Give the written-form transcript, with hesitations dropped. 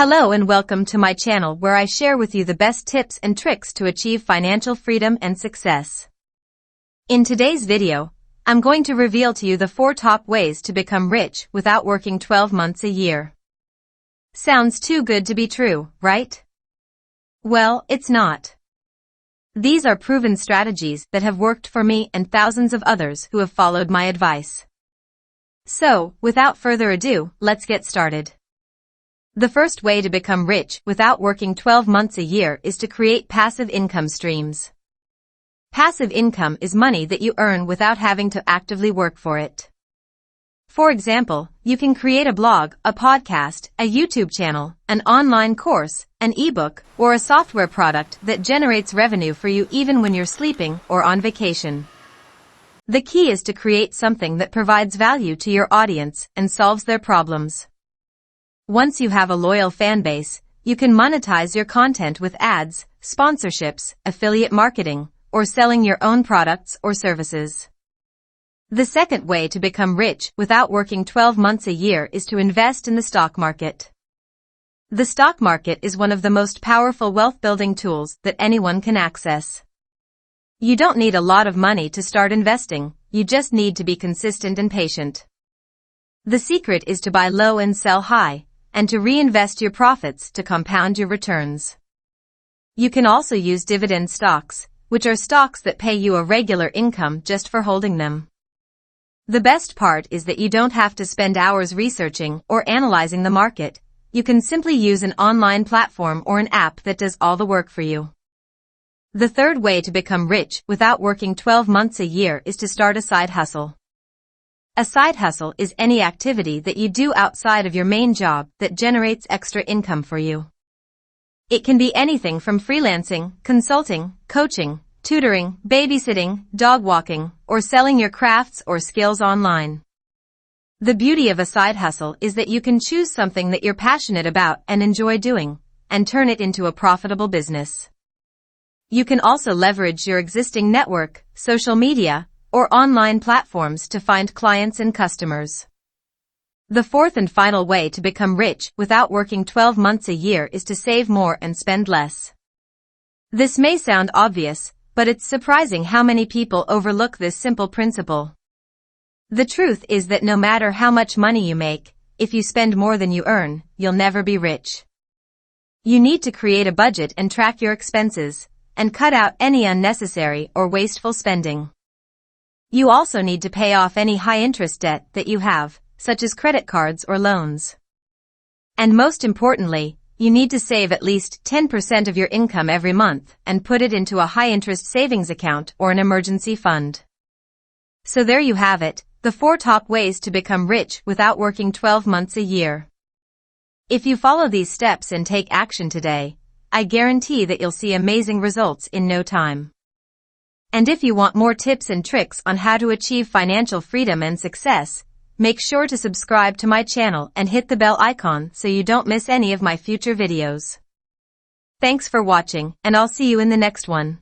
Hello and welcome to my channel where I share with you the best tips and tricks to achieve financial freedom and success. In today's video, I'm going to reveal to you the 4 top ways to become rich without working 12 months a year. Sounds too good to be true, right? Well, it's not. These are proven strategies that have worked for me and thousands of others who have followed my advice. So, without further ado, let's get started. The first way to become rich without working 12 months a year is to create passive income streams. Passive income is money that you earn without having to actively work for it. For example, you can create a blog, a podcast, a YouTube channel, an online course, an ebook, or a software product that generates revenue for you even when you're sleeping or on vacation. The key is to create something that provides value to your audience and solves their problems. Once you have a loyal fan base, you can monetize your content with ads, sponsorships, affiliate marketing, or selling your own products or services. The second way to become rich without working 12 months a year is to invest in the stock market. The stock market is one of the most powerful wealth-building tools that anyone can access. You don't need a lot of money to start investing, you just need to be consistent and patient. The secret is to buy low and sell high, and to reinvest your profits to compound your returns. You can also use dividend stocks, which are stocks that pay you a regular income just for holding them. The best part is that you don't have to spend hours researching or analyzing the market. You can simply use an online platform or an app that does all the work for you. The third way to become rich without working 12 months a year is to start a side hustle. A side hustle is any activity that you do outside of your main job that generates extra income for you. It can be anything from freelancing, consulting, coaching, tutoring, babysitting, dog walking, or selling your crafts or skills online. The beauty of a side hustle is that you can choose something that you're passionate about and enjoy doing, and turn it into a profitable business. You can also leverage your existing network, social media, or online platforms to find clients and customers. The fourth and final way to become rich without working 12 months a year is to save more and spend less. This may sound obvious, but it's surprising how many people overlook this simple principle. The truth is that no matter how much money you make, if you spend more than you earn, you'll never be rich. You need to create a budget and track your expenses, and cut out any unnecessary or wasteful spending. You also need to pay off any high-interest debt that you have, such as credit cards or loans. And most importantly, you need to save at least 10% of your income every month and put it into a high-interest savings account or an emergency fund. So there you have it, the 4 top ways to become rich without working 12 months a year. If you follow these steps and take action today, I guarantee that you'll see amazing results in no time. And if you want more tips and tricks on how to achieve financial freedom and success, make sure to subscribe to my channel and hit the bell icon so you don't miss any of my future videos. Thanks for watching, and I'll see you in the next one.